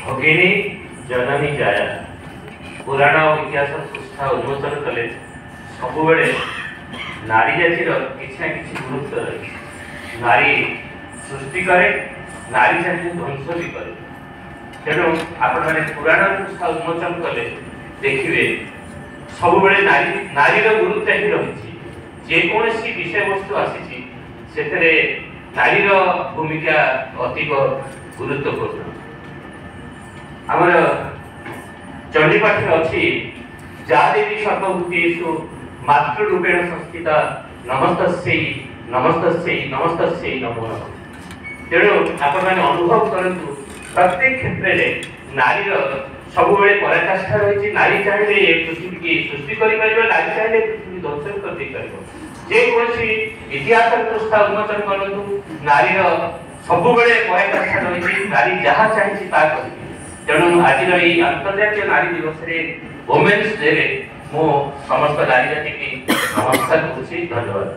भगिनी जननी जाया पुराण और इतिहास पृष्ठा उन्मोचन कले सब नारी जातिर किसी ना कि गुरुत्व रही। नारी सृष्टि करे, नारी चाहिए ध्वंस भी करे। तेणु आपण मैंने पुराण पृष्ठा उन्मोचन कले देखिए सब नारी गुरुत्व ही रही। जेकोसी विषय वस्तु आसी नारी भूमिका अधिक गुरुत्वपूर्ण। आमर चंडीपाठ अच्छी जा देवी सर्वभूतेषु मातृरूपेण संस्थिता नमस्तस्यै नमस्तस्यै नमस्तस्यै नमो नमः। तेणु आपण मैंने अनुभव करतु प्रत्येक क्षेत्र में नारीर सब पराकाष्ठा रही। नारी चाहिए पृथ्वी की सृष्टि कर, नारी चाहिए पृथ्वी ध्वंस कर। जेकोसी इतिहास पृष्ठा उन्मोचन करतु नारीर सब पराकाष्ठा रही। नारी जहाँ चाहिए। तेणु आज अंतर्जातीय नारी दिवस वोमेन्स डे मु समस्त नारी जाति की नमस्कार करुछि। धन्यवाद।